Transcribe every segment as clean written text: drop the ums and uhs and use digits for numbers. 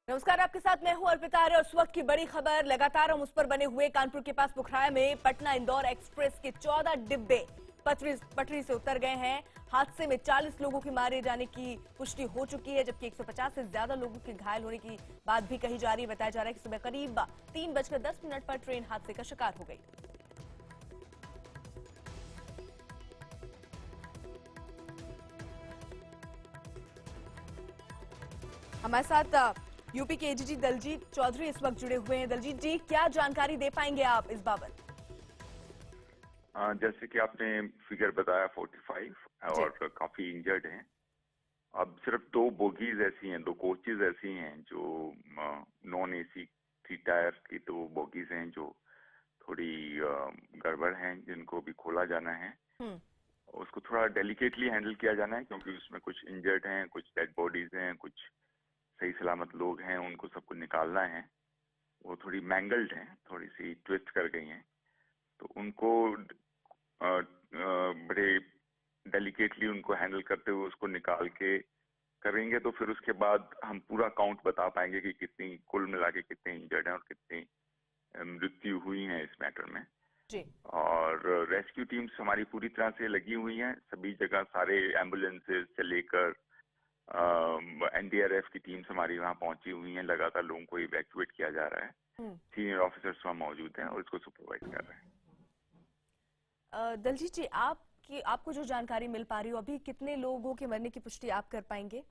नमस्कार, आपके साथ मैं हूं अर्पिता और उस वक्त की बड़ी खबर लगातार हम उस पर बने हुए। कानपुर के पास पुखराया में पटना इंदौर एक्सप्रेस के 14 डिब्बे पटरी से उतर गए हैं। हादसे में 40 लोगों के मारे जाने की पुष्टि हो चुकी है, जबकि 150 से ज्यादा लोगों के घायल होने की बात भी कही जा रही है। बताया जा रहा है कि सुबह करीब 3:10 पर ट्रेन हादसे का शिकार हो गई। हमारे साथ यूपी के एडीजी दलजीत चौधरी इस वक्त जुड़े हुए हैं। दलजीत जी, क्या जानकारी दे पाएंगे आप इस बाबत? जैसे कि आपने फिगर बताया 45 और काफी इंजर्ड हैं। अब सिर्फ 2 बोगीज ऐसी हैं, 2 कोचेज ऐसी हैं जो नॉन एसी 3 टायर की 2 बोगीज हैं जो थोड़ी गड़बड़ हैं, जिनको भी खोला जाना है। उसको थोड़ा डेलिकेटली हैंडल किया जाना है क्योंकि उसमें कुछ इंजर्ड हैं, कुछ डेड बॉडीज हैं, कुछ सही सलामत लोग हैं, उनको सबको निकालना है। वो थोड़ी मैंगल्ड हैं, थोड़ी सी ट्विस्ट कर गई हैं, तो उनको बड़े डेलिकेटली उनको हैंडल करते हुए उसको निकाल के करेंगे। तो फिर उसके बाद हम पूरा काउंट बता पाएंगे कि कितनी कुल मिला के कितने इंजर्ड हैं और कितनी मृत्यु हुई हैं इस मैटर में जी। और रेस्क्यू टीम्स हमारी पूरी तरह से लगी हुई हैं सभी जगह, सारे एम्बुलेंसेज से लेकर एनडीआरएफ की टीम्स हमारी वहां पहुंची हुई हैं। लगातार लोगों को इवैक्यूएट किया जा रहा है। सीनियर ऑफिसर्स वहां मौजूद हैं और इसको सुपरवाइज कर रहे हैं। दलजीत जी, आपको जो जानकारी मिल पा रही हो, अभी कितने लोगों के मरने की पुष्टि आप कर पाएंगे?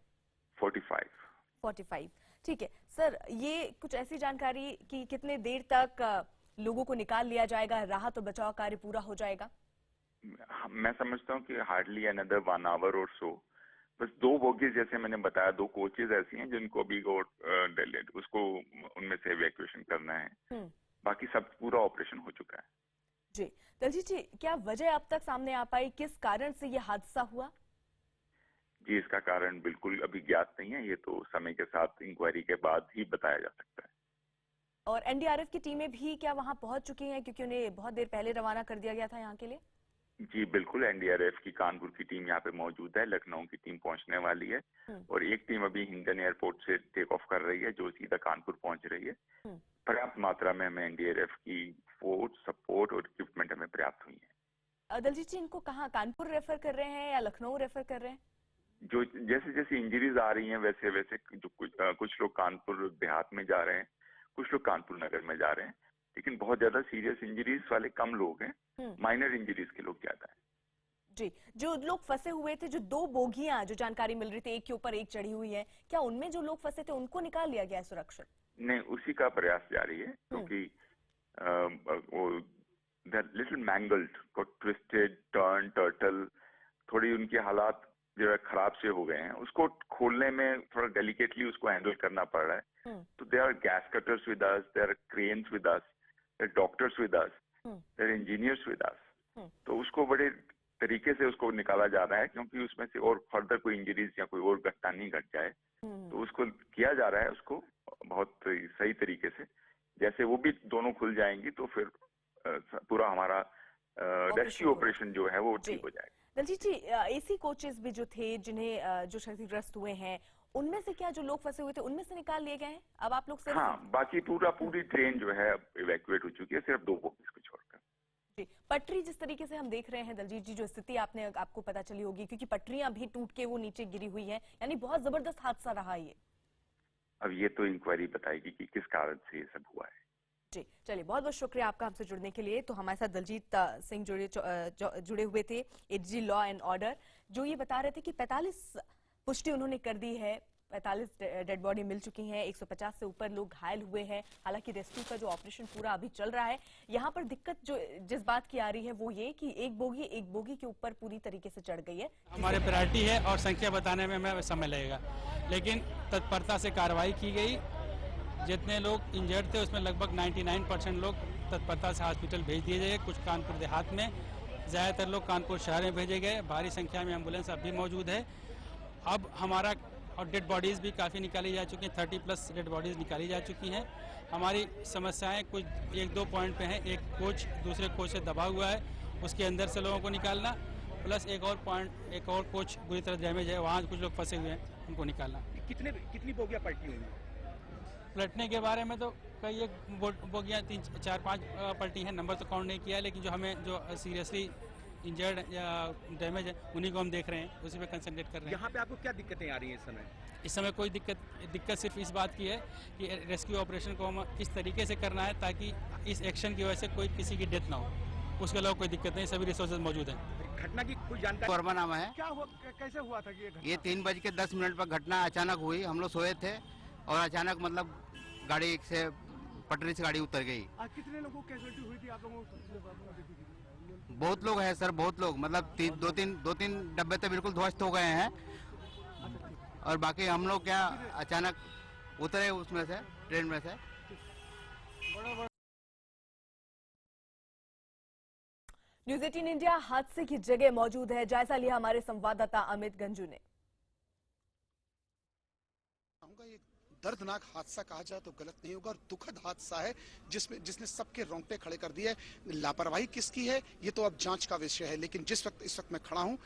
45। ठीक है सर, ये कुछ ऐसी जानकारी कि कितने देर तक लोगों को निकाल लिया जाएगा, राहत और बचाव कार्य पूरा हो जाएगा? मैं समझता हूँ कि हार्डली अनदर 1 आवर और सो। बस 2 बोगीज जैसे मैंने बताया, 2 कोचेज ऐसी हैं जिनको अभी उसको उनमें से इवैक्यूएशन करना है। बाकी सब पूरा ऑपरेशन हो चुका है। जी दलजीत जी, क्या वजह अब तक सामने आ पाई, किस कारण से ये हादसा हुआ? जी, इसका कारण बिल्कुल अभी ज्ञात नहीं है, ये तो समय के साथ इंक्वायरी के बाद ही बताया जा सकता है। और एनडीआरएफ की टीमें भी क्या वहां पहुंच चुकी हैं, क्योंकि उन्हें बहुत देर पहले रवाना कर दिया गया था यहाँ के लिए? जी बिल्कुल, एनडीआरएफ की कानपुर की टीम यहाँ पे मौजूद है, लखनऊ की टीम पहुंचने वाली है और एक टीम अभी हिंडन एयरपोर्ट से टेक ऑफ कर रही है जो सीधा कानपुर पहुंच रही है। पर्याप्त मात्रा में हमें एनडीआरएफ की फोर्स, सपोर्ट और इक्विपमेंट हमें पर्याप्त हुई है। दलजीत जी, इनको कहाँ, कानपुर रेफर कर रहे हैं या लखनऊ रेफर कर रहे हैं? जो जैसे जैसे इंजरीज आ रही हैं वैसे वैसे जो कुछ लोग कानपुर देहात में जा रहे हैं, कुछ लोग कानपुर नगर में जा रहे हैं, लेकिन बहुत ज्यादा सीरियस इंजरीज वाले कम लोग हैं, माइनर इंजरीज के लोग ज्यादा हैं। जी, जो लोग फंसे हुए थे, जो 2 बोगियां जो जानकारी मिल रही थी एक के ऊपर एक चढ़ी हुई है, क्या उनमें जो लोग फंसे थे उनको निकाल लिया गया है सुरक्षित? नहीं, उसी का प्रयास जारी है क्योंकि वो little mangled, twisted, turn, turtle, थोड़ी उनकी हालात जो है खराब से हो गए हैं। उसको खोलने में थोड़ा डेलिकेटली उसको हैंडल करना पड़ रहा है। तो there are gas cutters with us, there are cranes with us, there doctors with us, there engineers with us. तो उसको बड़े तरीके से उसको निकाला जा रहा है क्योंकि उसमें से और फर्दर कोई इंजरीज या कोई और घटना नहीं घट जाए। तो उसको किया जा रहा है, उसको बहुत सही तरीके से। जैसे वो भी दोनों खुल जाएंगी तो फिर पूरा हमारा रेस्क्यू ऑपरेशन जो है वो ठीक हो जाएगा। दलजीत जी, एसी कोचेस भी जो थे जिन्हें जो क्षतिग्रस्त हुए हैं, उनमें से क्या जो लोग फंसे हुए थे उनमें से निकाल लिए गए हैं? अब आप लोग सिर्फ बाकी पूरी ट्रेन जो है इवैक्यूएट हो चुकी है, सिर्फ 2 बोगीज को छोड़कर। जी, पटरी जिस तरीके से हम देख रहे हैं दलजीत जी, जो स्थिति आपको पता चली होगी, क्योंकि पटरियां भी टूट के वो नीचे गिरी हुई है, यानी बहुत जबरदस्त हादसा रहा ये। अब ये तो इंक्वायरी बताएगी कि किस कारण से ये सब हुआ है। जी चलिए, बहुत बहुत शुक्रिया आपका हमसे जुड़ने के लिए। तो हमारे साथ दलजीत सिंह जुड़े हुए थे, एडीजी लॉ एंड ऑर्डर, जो ये बता रहे थे कि 45 पुष्टि उन्होंने कर दी है, 45 डेड बॉडी मिल चुकी हैं, 150 से ऊपर लोग घायल हुए हैं। हालांकि रेस्क्यू का जो ऑपरेशन पूरा अभी चल रहा है, यहाँ पर दिक्कत जो जिस बात की आ रही है वो ये कि एक बोगी के ऊपर पूरी तरीके से चढ़ गई है। हमारे प्रायोरिटी है और संख्या बताने में हमें समय लगेगा, लेकिन तत्परता से कार्रवाई की गई। जितने लोग इंजर्ड थे उसमें लगभग 99% लोग तत्परता से हॉस्पिटल भेज दिए गए। कुछ कानपुर देहात में, ज़्यादातर लोग कानपुर शहर में भेजे गए। भारी संख्या में एम्बुलेंस अब भी मौजूद है। अब हमारा और डेड बॉडीज़ भी काफ़ी निकाली जा चुकी हैं, 30+ डेड बॉडीज़ निकाली जा चुकी हैं। हमारी समस्याएं कुछ 1-2 पॉइंट पे हैं। एक कोच दूसरे कोच से दबा हुआ है, उसके अंदर से लोगों को निकालना, प्लस एक और कोच बुरी तरह डैमेज है, वहाँ कुछ लोग फंसे हुए हैं, उनको निकालना। कितनी बोगियां पलटी हुई हैं? पलटने के बारे में तो कई एक बोगियाँ 3-4-5 पलटी हैं, नंबर तो काउंट नहीं किया, लेकिन जो हमें जो सीरियसली इंजर्ड या डैमेज है उन्हीं को हम देख रहे हैं, उसी पे कंसंट्रेट कर रहे हैं। यहाँ पे आपको क्या दिक्कतें आ रही हैं इस समय? इस समय कोई दिक्कत सिर्फ इस बात की है कि रेस्क्यू ऑपरेशन को हम किस तरीके से करना है ताकि इस एक्शन की वजह से कोई किसी की डेथ ना हो। उसके अलावा कोई दिक्कत नहीं, सभी रिसोर्सेज मौजूद हैं। घटना की कुछ जानकारी? वर्मा नाम है। क्या हुआ, कैसे हुआ था कि ये घटना? ये 3:10 पर घटना अचानक हुई। हम लोग सोए थे और अचानक मतलब गाड़ी से पटरी से गाड़ी उतर गई। आज कितने लोगों को कैजुअल्टी हुई थी आप लोगों को? बहुत लोग हैं सर, बहुत लोग, मतलब दो तीन डब्बे तो बिल्कुल ध्वस्त हो गए हैं और बाकी हम लोग क्या अचानक उतरे उसमें से, ट्रेन में से। न्यूज़ 18 इंडिया हादसे की जगह मौजूद है, जायजा लिया हमारे संवाददाता अमित गंजू ने। दर्दनाक हादसा कहा जाए तो गलत नहीं होगा और दुखद हादसा है जिसने सबके रोंगटे खड़े कर दिए। लापरवाही किसकी है ये तो अब जांच का विषय है, लेकिन इस वक्त मैं खड़ा हूं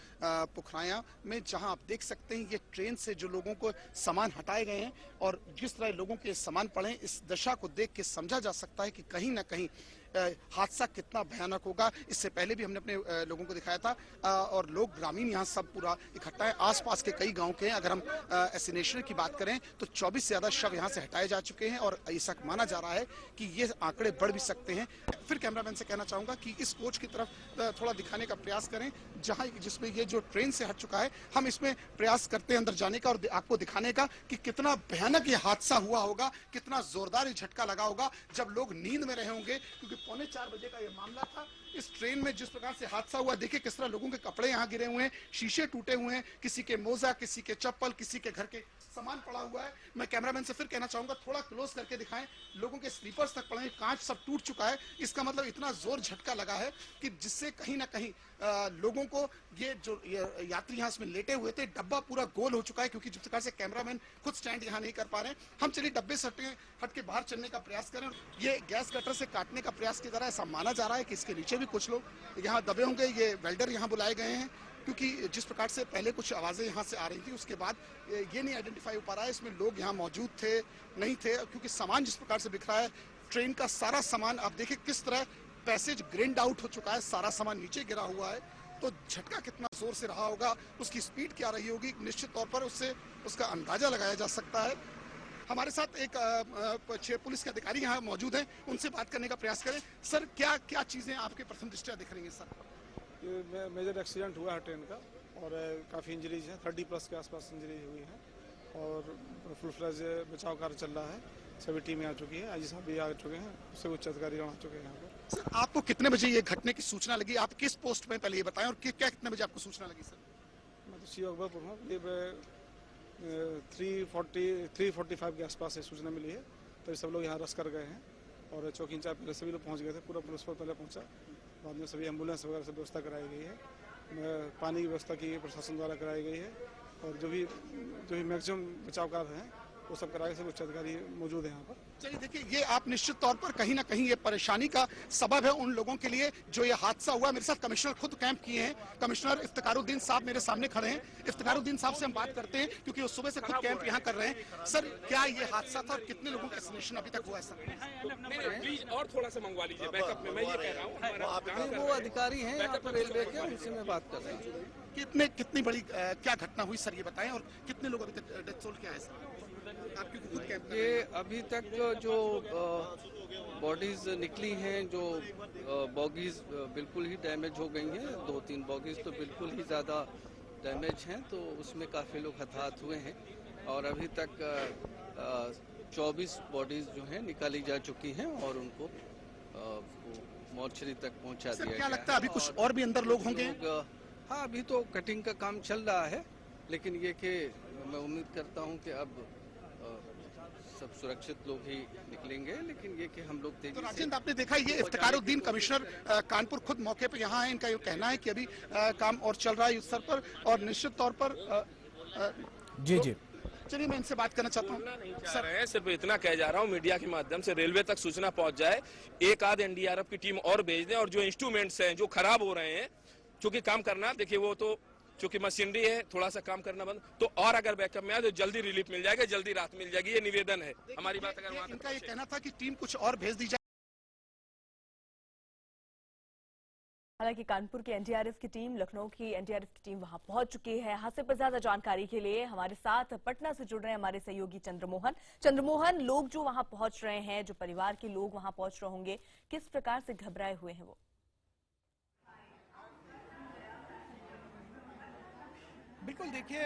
पुखराया में, जहां आप देख सकते हैं ये ट्रेन से जो लोगों को सामान हटाए गए हैं और जिस तरह लोगों के सामान पड़े, इस दशा को देख के समझा जा सकता है कि कहीं ना कहीं हादसा कितना भयानक होगा। इससे पहले भी हमने अपने लोगों को दिखाया था और लोग ग्रामीण यहाँ सब पूरा इकट्ठा है। आसपास के कई गांव के हैं। अगर हम एस्टिमेशन की बात करें तो 24 से ज्यादा शव यहाँ से हटाए जा चुके हैं और ऐसा माना जा रहा है कि ये आंकड़े बढ़ भी सकते हैं। फिर कैमरामैन से कहना चाहूंगा कि इस कोच की तरफ थोड़ा दिखाने का प्रयास करें जिसमें ये जो ट्रेन से हट चुका है। हम इसमें प्रयास करते हैं अंदर जाने का और आपको दिखाने का कि कितना भयानक ये हादसा हुआ होगा, कितना जोरदार ये झटका लगा होगा जब लोग नींद में रहे होंगे, क्योंकि 3:45 बजे का ये मामला था। इस ट्रेन में जिस प्रकार से हादसा हुआ, देखिए किस तरह लोगों के कपड़े यहाँ गिरे हुए हैं, शीशे टूटे हुए हैं, किसी के मोजा, किसी के चप्पल, किसी के घर के सामान पड़ा हुआ है। मैं कैमरामैन से फिर कहना चाहूंगा थोड़ा क्लोज करके दिखाएं, लोगों के स्लीपर्स तक पड़े हैं, कांच सब टूट चुका है। इसका मतलब इतना जोर झटका लगा है कि जिससे कहीं ना कहीं लोगों को ये जो यात्री यहाँ इसमें लेटे हुए थे, डब्बा पूरा गोल हो चुका है, क्योंकि जिस प्रकार से कैमरामैन खुद स्टैंड यहाँ नहीं कर पा रहे हैं। हम चलिए डब्बे से हट के बाहर चलने का प्रयास करें। ये गैस कटर से काटने का प्रयास किया जा रहा है। ऐसा माना जा रहा है कि इसके नीचे भी कुछ लोग यहाँ दबे होंगे। ये वेल्डर यहाँ बुलाए गए हैं, क्योंकि जिस प्रकार से पहले कुछ आवाजें यहाँ से आ रही थी, उसके बाद ये नहीं आइडेंटिफाई हो पा रहा है इसमें लोग यहाँ मौजूद थे नहीं थे, क्योंकि सामान जिस प्रकार से बिखरा है, ट्रेन का सारा सामान आप देखिए किस तरह पैसेज ग्रेन्ड आउट हो चुका है, सारा सामान नीचे गिरा हुआ है। तो झटका कितना जोर से रहा होगा, उसकी स्पीड क्या रही होगी, निश्चित तौर पर उससे उसका अंदाजा लगाया जा सकता है। हमारे साथ एक पुलिस के अधिकारी यहाँ मौजूद हैं, उनसे बात करने का प्रयास करें। सर, क्या क्या चीजें आपके प्रथम दृष्टया दिख रही हैं? सर, ये मेजर एक्सीडेंट हुआ है ट्रेन का और काफ़ी इंजरीज हैं, 30+ के आसपास इंजरी हुई है और फुल फ्लैज बचाव कार्य चल रहा है। सभी टीमें आ चुकी हैं, आईजी साहब भी आ चुके हैं, उससे उच्च अधिकारी आ चुके हैं यहाँ पर। सर, आपको कितने बजे ये घटने की सूचना लगी? आप किस पोस्ट में पहले ये बताएं और क्या कितने बजे आपको सूचना लगी? सर, मैं तो सी अकबरपुर हूँ। ये 3:45 के आसपास ये सूचना मिली है, तो सब लोग यहाँ रस कर गए हैं और चौकी इंचार्ज पहले सभी लोग पहुँच गए थे, पूरा पुलिस पर पहले पहुँचा, बाद में सभी एम्बुलेंस वगैरह सब व्यवस्था कराई गई है। पानी की व्यवस्था की प्रशासन द्वारा कराई गई है और जो भी मैक्सिमम बचाव कार्य हैं वो सब कराए, सब उच्च अधिकारी मौजूद है यहाँ पर। चलिए देखिए, ये आप निश्चित तौर पर कहीं ना कहीं ये परेशानी का सबब है उन लोगों के लिए जो ये हादसा हुआ। मेरे साथ कमिश्नर खुद कैंप किए हैं, कमिश्नर इफ्तिखारुद्दीन साहब मेरे सामने खड़े हैं। इफ्तिखारुद्दीन साहब से हम बात करते हैं, क्योंकि वो सुबह से खुद कैंप यहाँ कर रहे हैं। सर, क्या ये हादसा था और कितने लोगों का वैक्सीनेशन अभी तक हुआ है? सर, प्लीज और थोड़ा सा मंगवा लीजिए बैकअप में, मैं ये कह रहा हूँ। वो अधिकारी हैं यहाँ पर रेलवे के, उनसे मैं बात कर रहा हूँ। कितनी बड़ी क्या घटना हुई सर, ये बताएं, और कितने लोग अभी तक डेथ सोल क्या है? सर, आपकी खुद कैंप ये अभी तक जो बॉडीज निकली हैं, जो बॉगीज बिल्कुल ही डैमेज हो गई हैं, 2-3 बॉगीज तो बिल्कुल ही ज़्यादा डैमेज हैं, तो उसमें काफ़ी लोग हताहत हुए हैं और अभी तक 24 बॉडीज जो हैं निकाली जा चुकी हैं और उनको मोर्चरी तक पहुंचा दिया गया। क्या लगता है अभी कुछ और भी अंदर लोग होंगे? हाँ, अभी तो कटिंग का काम चल रहा है, लेकिन ये कि मैं उम्मीद करता हूँ कि अब सब सुरक्षित लोग ही निकलेंगे, लेकिन ये कि हम लोग तेजी से। तो राजेंद्र, आपने देखा ये इफ्तिखारुद्दीन कमिश्नर कानपुर खुद मौके पर यहाँ है। इनका ये कहना है कि अभी काम और चल रहा है इस स्तर पर और निश्चित तौर पर जी चलिए मैं इनसे बात करना चाहता हूँ। सर, सिर्फ इतना कह जा रहा हूँ मीडिया के माध्यम से रेलवे तक सूचना पहुंच जाए, एक आध एनडीआरएफ की टीम और भेज दें और जो इंस्ट्रूमेंट्स हैं जो खराब हो रहे हैं, क्योंकि काम करना, देखिए वो तो चूंकि मशीनरी है, थोड़ा सा काम करना बंद, तो और अगर बैकअप में आए तो जल्दी रिलीफ मिल जाएगा, जल्दी राहत मिल जाएगी। ये निवेदन है हमारी। बात अगर वहां इनका ये कहना था कि टीम कुछ और भेज दी जाए। हालांकि कानपुर की एनडीआरएफ की टीम, लखनऊ की एनडीआरएफ की टीम वहां पहुंच चुकी है। हादसे पर ज्यादा जानकारी के लिए हमारे साथ पटना से जुड़ रहे हैं हमारे सहयोगी चंद्रमोहन, लोग जो वहां पहुंच रहे हैं, जो परिवार के लोग वहां पहुंच रहे होंगे, किस प्रकार से घबराए हुए हैं वो? बिल्कुल, देखिए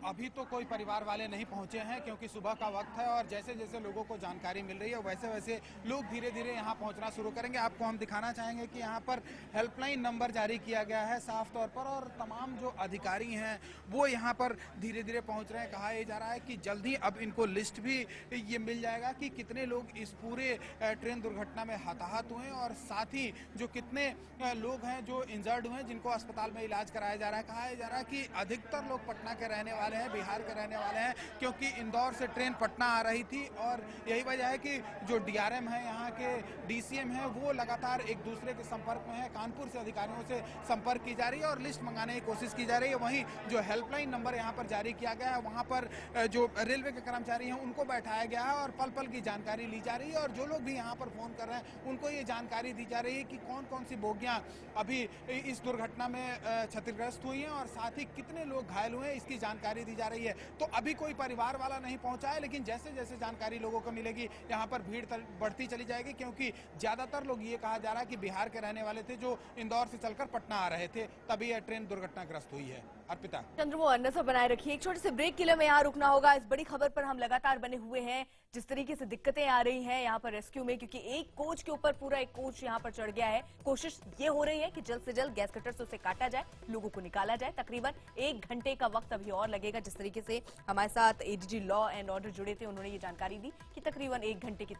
अभी तो कोई परिवार वाले नहीं पहुंचे हैं क्योंकि सुबह का वक्त है और जैसे जैसे लोगों को जानकारी मिल रही है वैसे वैसे लोग धीरे धीरे यहां पहुंचना शुरू करेंगे। आपको हम दिखाना चाहेंगे कि यहां पर हेल्पलाइन नंबर जारी किया गया है साफ तौर पर, और तमाम जो अधिकारी हैं वो यहां पर धीरे धीरे पहुंच रहे हैं। कहा यह जा रहा है कि जल्द ही अब इनको लिस्ट भी ये मिल जाएगा कि कितने लोग इस पूरे ट्रेन दुर्घटना में हताहत हुए और साथ ही जो कितने लोग हैं जो इंजर्ड हुए, जिनको अस्पताल में इलाज कराया जा रहा है। कहा यह जा रहा है कि अधिकतर लोग पटना के रहने वाले हैं, बिहार के रहने वाले हैं, क्योंकि इंदौर से ट्रेन पटना आ रही थी और यही वजह है कि जो डीआरएम है, यहाँ के डीसीएम है, वो लगातार एक दूसरे के संपर्क में है। कानपुर से अधिकारियों से संपर्क की जा रही है और लिस्ट मंगाने की कोशिश की जा रही है। वहीं जो हेल्पलाइन नंबर यहाँ पर जारी किया गया है, वहाँ पर जो रेलवे के कर्मचारी हैं उनको बैठाया गया है और पल पल की जानकारी ली जा रही है। और जो लोग भी यहाँ पर फोन कर रहे हैं उनको ये जानकारी दी जा रही है कि कौन कौन सी बोगियां अभी इस दुर्घटना में क्षतिग्रस्त हुई हैं और साथ ही कितने लोग घायल हुए हैं, इसकी जानकारी दी जा रही है। तो अभी कोई परिवार वाला नहीं पहुंचा है, लेकिन जैसे जैसे जानकारी लोगों को मिलेगी यहाँ पर भीड़ बढ़ती चली जाएगी, क्योंकि ज्यादातर लोग ये कहा जा रहा है कि बिहार के रहने वाले थे जो इंदौर से चलकर पटना आ रहे थे, तभी यह ट्रेन दुर्घटनाग्रस्त हुई है। अर्पिता, चंद्रमोहन, नजर बनाए रखिए। एक छोटे से ब्रेक के लिए मैं यहाँ रुकना होगा। इस बड़ी खबर पर हम लगातार बने हुए हैं, जिस तरीके से दिक्कतें आ रही हैं यहाँ पर रेस्क्यू में, क्योंकि एक कोच के ऊपर पूरा एक कोच यहाँ पर चढ़ गया है। कोशिश ये हो रही है कि जल्द से जल्द गैस कटर से उसे काटा जाए, लोगों को निकाला जाए। तकरीबन 1 घंटे का वक्त अभी और लगेगा। जिस तरीके से हमारे साथ एडीजी लॉ एंड ऑर्डर जुड़े थे, उन्होंने ये जानकारी दी कि तकरीबन 1 घंटे की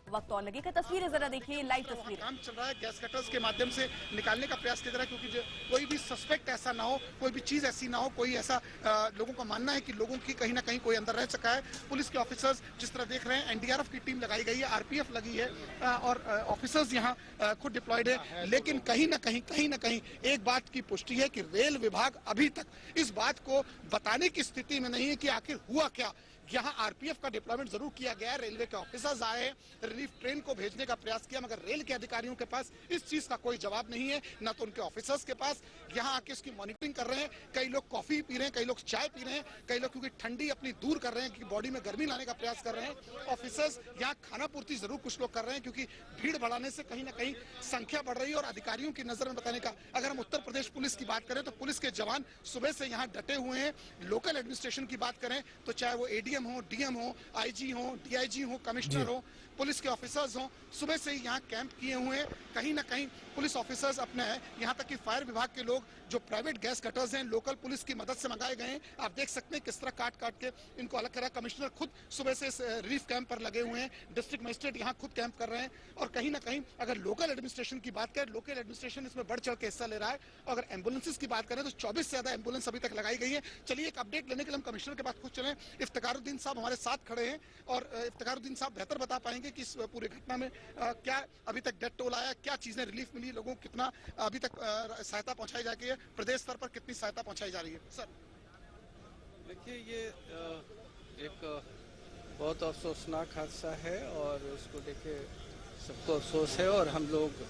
वक्त और लगेगा। तस्वीरें जरा देखिए, लाइव तस्वीर। काम चल रहा है, गैस कटर्स के माध्यम से निकालने का प्रयास किया जा रहा है, क्योंकि कोई भी सस्पेक्ट ऐसा ना हो, कोई भी चीज ऐसी ना हो, कोई ऐसा लोगों का मानना है कि लोगों की कहीं ना कहीं कोई अंदर रह सका है। पुलिस के ऑफिसर्स जिस तरह देख रहे हैं, एनडीआरएफ की टीम लगाई गई है, आरपीएफ लगी है और ऑफिसर्स यहाँ खुद डिप्लॉयड है। लेकिन कहीं ना कहीं एक बात की पुष्टि है कि रेल विभाग अभी तक इस बात को बताने की स्थिति में नहीं है कि आखिर हुआ क्या। यहाँ आरपीएफ का डिप्लॉयमेंट जरूर किया गया है, रेलवे के ऑफिसर्स आए हैं, रिलीफ ट्रेन को भेजने का प्रयास किया, मगर रेल के अधिकारियों के पास इस चीज का कोई जवाब नहीं है, न तो उनके ऑफिसर्स के पास। यहाँ आके इसकी मॉनिटरिंग कर रहे हैं, कई लोग कॉफी पी रहे हैं, कई लोग चाय पी रहे हैं, कई लोग क्योंकि ठंडी अपनी दूर कर रहे हैं, क्योंकि बॉडी में गर्मी लाने का प्रयास कर रहे हैं। ऑफिसर्स यहाँ खाना पूर्ति जरूर कुछ लोग कर रहे हैं, क्योंकि भीड़ बढ़ाने से कहीं ना कहीं संख्या बढ़ रही है। और अधिकारियों की नजर में बताने का, अगर हम उत्तर प्रदेश पुलिस की बात करें तो पुलिस के जवान सुबह से यहाँ डटे हुए हैं। लोकल एडमिनिस्ट्रेशन की बात करें तो चाहे वो एडीएम हो, डीएम हो, आईजी हो, डीआईजी हो, कमिश्नर हो, पुलिस के ऑफिसर्स हो, सुबह से ही यहाँ कैंप किए हुए हैं। कहीं ना कहीं पुलिस ऑफिसर्स अपने हैं, यहाँ तक कि फायर विभाग के लोग जो प्राइवेट गैस कटर्स हैं लोकल पुलिस की मदद से मंगाए गए हैं। आप देख सकते हैं किस तरह काट काट के इनको अलग करा। कमिश्नर खुद सुबह से इस रिलीफ कैंप पर लगे हुए हैं, डिस्ट्रिक्ट मजिस्ट्रेट यहाँ खुद कैंप कर रहे हैं। और कहीं ना कहीं अगर लोकल एडमिनिस्ट्रेशन की बात करें, लोकल एडमिनिस्ट्रेशन इसमें बढ़ चढ़ के हिस्सा ले रहा है। अगर एम्बुलेंसेज की बात करें तो 24 से ज्यादा एम्बुलेंस अभी तक लगाई गई है। चलिए एक अपडेट लेने के लिए हम कमिश्नर के पास खुद चले। इफ्तिखारुद्दीन साहब हमारे साथ खड़े हैं और इफ्तिखारुद्दीन साहब बेहतर बता पाएंगे कि इस पूरे घटना में क्या अभी तक डेथ टोल आया, क्या चीजें रिलीफ मिली, लोगों को कितना अभी तक सहायता पहुंचाई जा रही है, प्रदेश स्तर पर कितनी सहायता पहुंचाई जा रही है। सर देखिए, ये एक बहुत अफसोसनाक हादसा है और इसको देखे सबको अफसोस है। और हम लोग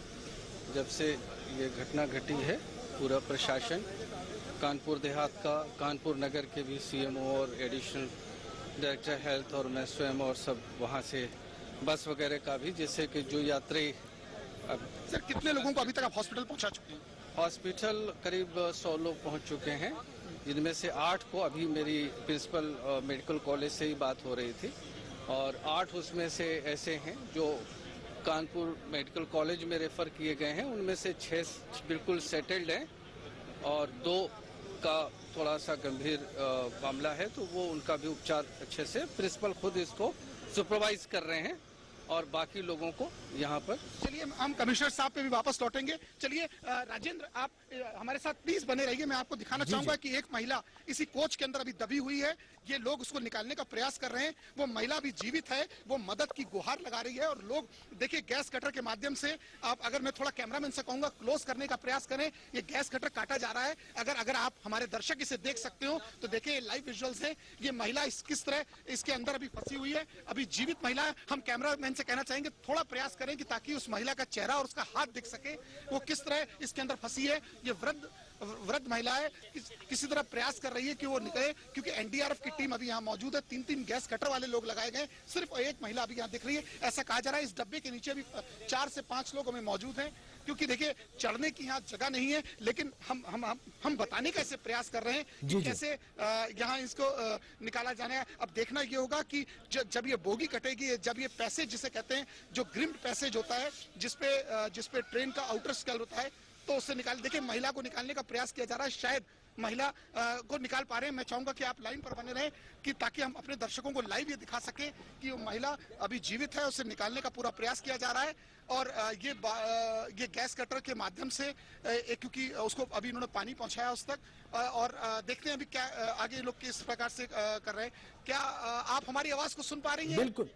जब से ये घटना घटी है, पूरा प्रशासन, कानपुर देहात का, कानपुर नगर के भी सीएमओ और एडिशनल डायरेक्टर हेल्थ और मैं स्वयं और सब वहाँ से बस वगैरह का भी, जिससे कि जो यात्री। सर कितने लोगों को अभी तक आप हॉस्पिटल पहुंचा चुके हैं? हॉस्पिटल करीब 100 लोग पहुंच चुके हैं, जिनमें से 8 को अभी मेरी प्रिंसिपल मेडिकल कॉलेज से ही बात हो रही थी और 8 उसमें से ऐसे हैं जो कानपुर मेडिकल कॉलेज में रेफर किए गए हैं। उनमें से 6 बिल्कुल सेटल्ड हैं और 2 का थोड़ा सा गंभीर मामला है, तो वो उनका भी उपचार अच्छे से प्रिंसिपल खुद इसको सुपरवाइज कर रहे हैं। और बाकी लोगों को यहाँ पर। चलिए हम कमिश्नर साहब पे भी वापस लौटेंगे। चलिए राजेंद्र, आप हमारे साथ प्लीज बने रहिए। मैं आपको दिखाना चाहूंगा कि एक महिला इसी कोच के अंदर अभी दबी हुई है। ये लोग उसको निकालने का प्रयास कर रहे हैं। वो महिला अभी जीवित है, वो मदद की गुहार लगा रही है और लोग देखिए गैस कटर के माध्यम से, आप अगर मैं थोड़ा कैमरामैन से कहूंगा क्लोज करने का प्रयास करें, ये गैस कटर काटा जा रहा है। अगर आप हमारे दर्शक इसे देख सकते हो तो देखिए लाइव विजुअल्स है। ये महिला किस तरह इसके अंदर अभी फंसी हुई है, अभी जीवित महिला है। हम कैमरामैन से कहना चाहेंगे थोड़ा प्रयास करें कि ताकि उस महिला का चेहरा और उसका हाथ दिख सके, वो किस तरह इसके अंदर फंसी है। ये वृद्ध महिला है, किसी तरह प्रयास कर रही है कि वो निकले, क्योंकि एनडीआरएफ की टीम अभी यहाँ मौजूद है। 3 गैस कटर वाले लोग लगाए गए, सिर्फ एक महिला अभी यहाँ दिख रही है। ऐसा कहा जा रहा है इस डब्बे के नीचे भी 4 से 5 लोग हमें मौजूद हैं, क्योंकि देखिए चढ़ने की यहाँ जगह नहीं है। लेकिन हम बताने का ऐसे प्रयास कर रहे हैं कि कैसे यहाँ इसको निकाला जाना है। अब देखना ये होगा कि जब ये बोगी कटेगी, जब ये पैसेज जिसे कहते हैं, जो ग्रिम्ड पैसेज होता है, जिसपे ट्रेन का आउटर स्केल होता है, तो उससे निकाल, देखिए महिला को निकालने का प्रयास किया जा रहा है। शायद महिला को निकाल पा रहे हैं। मैं चाहूंगा कि आप लाइन पर बने रहें कि ताकि हम अपने दर्शकों को लाइव ये दिखा सके कि वो महिला अभी जीवित है, उसे निकालने का पूरा प्रयास किया जा रहा है। और ये गैस कटर के माध्यम से, क्योंकि उसको अभी इन्होंने पानी पहुंचाया उस तक, और देखते हैं अभी क्या आगे लोग किस प्रकार से कर रहे हैं। क्या आप हमारी आवाज को सुन पा रही हैं? बिल्कुल,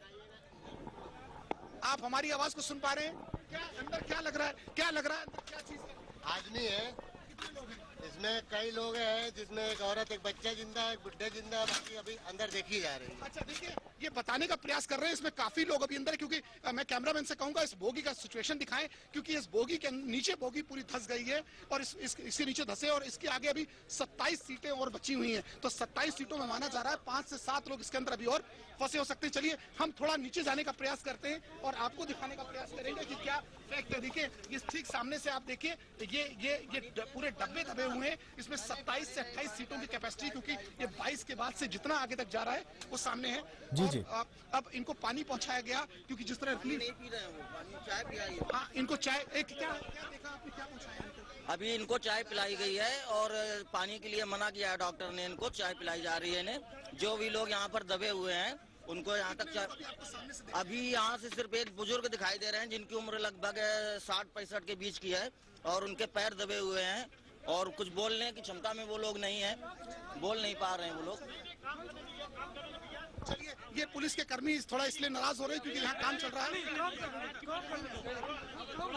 आप हमारी आवाज को सुन पा रहे हैं? क्या अंदर क्या लग रहा है? क्या लग रहा है अंदर? क्या चीज है? आदमी है, इसमें कई लोग हैं, जिसमें एक औरत, एक बच्चा जिंदा है, एक बुढ़े जिंदा है, बाकी अभी अंदर देखी जा रही है। अच्छा, देखिए ये बताने का प्रयास कर रहे हैं, इसमें काफी लोग अभी अंदर है, क्योंकि मैं कैमरामैन से कहूंगा इस बोगी का सिचुएशन दिखाएं, क्योंकि इस बोगी के नीचे बोगी पूरी धंस गई है और इसके नीचे धंसे, और इसके आगे अभी 27 सीटें और बची हुई हैं। तो 27 सीटों में माना जा रहा है 5 से 7 लोग इसके अंदर अभी और फंसे हो सकते हैं। चलिए हम थोड़ा नीचे जाने का प्रयास करते हैं और आपको दिखाने का प्रयास करेंगे कि क्या फैक्ट है। देखिए ये ठीक सामने से आप देखिए, ये पूरे डब्बे दबे हुए हैं। इसमें 27 से 28 सीटों की कैपेसिटी, क्योंकि ये 22 के बाद से जितना आगे तक जा रहा है वो सामने है। जी। अब इनको पानी पहुंचाया गया, क्योंकि जिस तरह नहीं पी रहे हो, पानी चाय पिलाई है। हाँ, इनको चाय, क्या देखा आपने, क्या पहुंचाया इनको? अभी इनको चाय पिलाई गई है और पानी के लिए मना किया है डॉक्टर ने। इनको चाय पिलाई जा रही है इन्हें। जो भी लोग यहाँ पर दबे हुए हैं उनको यहाँ तक चाय। अभी यहाँ से सिर्फ एक बुजुर्ग दिखाई दे रहे हैं जिनकी उम्र लगभग 60-65 के बीच की है और उनके पैर दबे हुए हैं और कुछ बोलने की क्षमता में वो लोग नहीं है, बोल नहीं पा रहे हैं वो लोग। चलिए ये पुलिस के कर्मी थोड़ा इसलिए नाराज हो रहे हैं क्योंकि यहाँ काम चल रहा है।